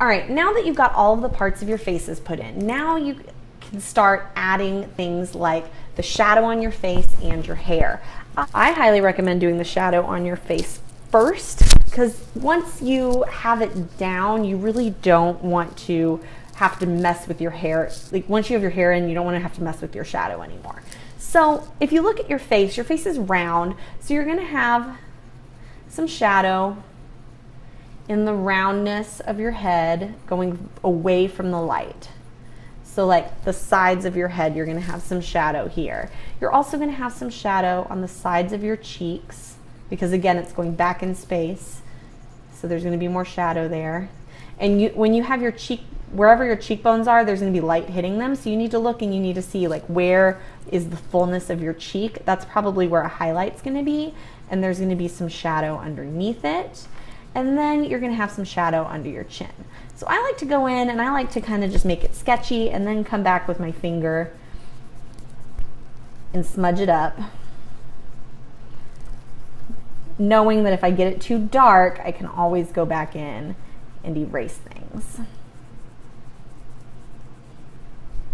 All right, now that you've got all of the parts of your faces put in, now you can start adding things like the shadow on your face and your hair. I highly recommend doing the shadow on your face first, because once you have it down, you really don't want to have to mess with your hair. Like once you have your hair in, you don't want to have to mess with your shadow anymore. So if you look at your face is round, so you're gonna have some shadow in the roundness of your head going away from the light. So like the sides of your head, you're gonna have some shadow here. You're also gonna have some shadow on the sides of your cheeks, because again, it's going back in space. So there's gonna be more shadow there. And when you have your cheek, wherever your cheekbones are, there's gonna be light hitting them. So you need to look and you need to see like where is the fullness of your cheek. That's probably where a highlight's gonna be. And there's gonna be some shadow underneath it. And then you're gonna have some shadow under your chin. So I like to go in and I like to kind of just make it sketchy and then come back with my finger and smudge it up, knowing that if I get it too dark, I can always go back in and erase things.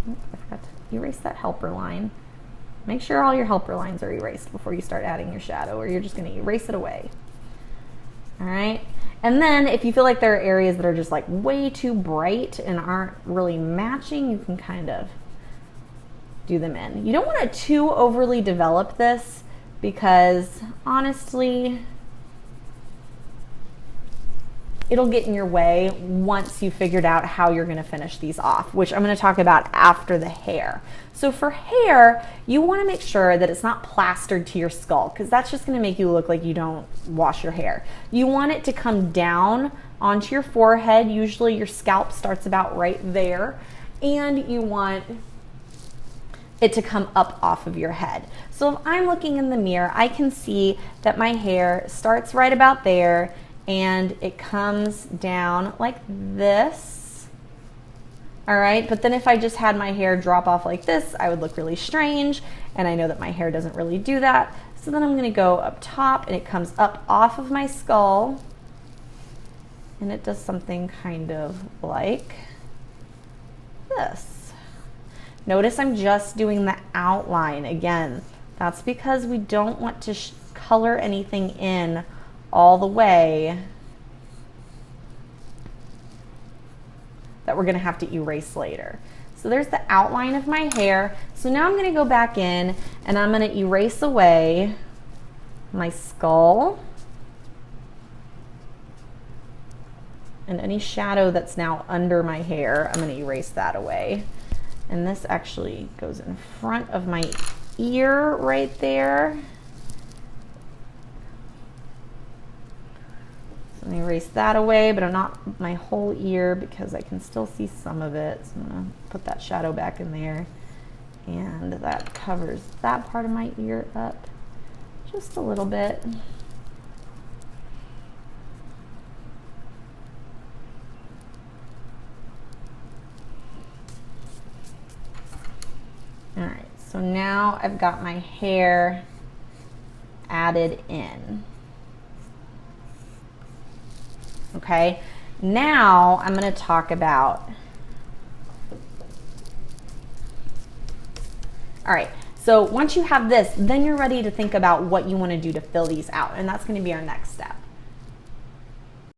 I forgot to erase that helper line. Make sure all your helper lines are erased before you start adding your shadow, or you're just gonna erase it away. All right, and then if you feel like there are areas that are just like way too bright and aren't really matching, you can kind of do them in. You don't want to too overly develop this, because honestly, it'll get in your way once you figured out how you're gonna finish these off, which I'm gonna talk about after the hair. So for hair, you wanna make sure that it's not plastered to your skull, because that's just gonna make you look like you don't wash your hair. You want it to come down onto your forehead. Usually your scalp starts about right there, and you want it to come up off of your head. So if I'm looking in the mirror, I can see that my hair starts right about there, and it comes down like this. All right, but then if I just had my hair drop off like this, I would look really strange, and I know that my hair doesn't really do that. So then I'm gonna go up top, and it comes up off of my skull, and it does something kind of like this. Notice I'm just doing the outline again. That's because we don't want to color anything in all the way that we're gonna have to erase later. So there's the outline of my hair. So now I'm gonna go back in and I'm gonna erase away my skull and any shadow that's now under my hair. I'm gonna erase that away. And this actually goes in front of my ear right there. I'm gonna erase that away, but I'm not my whole ear because I can still see some of it. So I'm gonna put that shadow back in there, and that covers that part of my ear up just a little bit. All right, so now I've got my hair added in. Okay, now I'm going to talk about, all right, so once you have this, then you're ready to think about what you want to do to fill these out, and that's going to be our next step.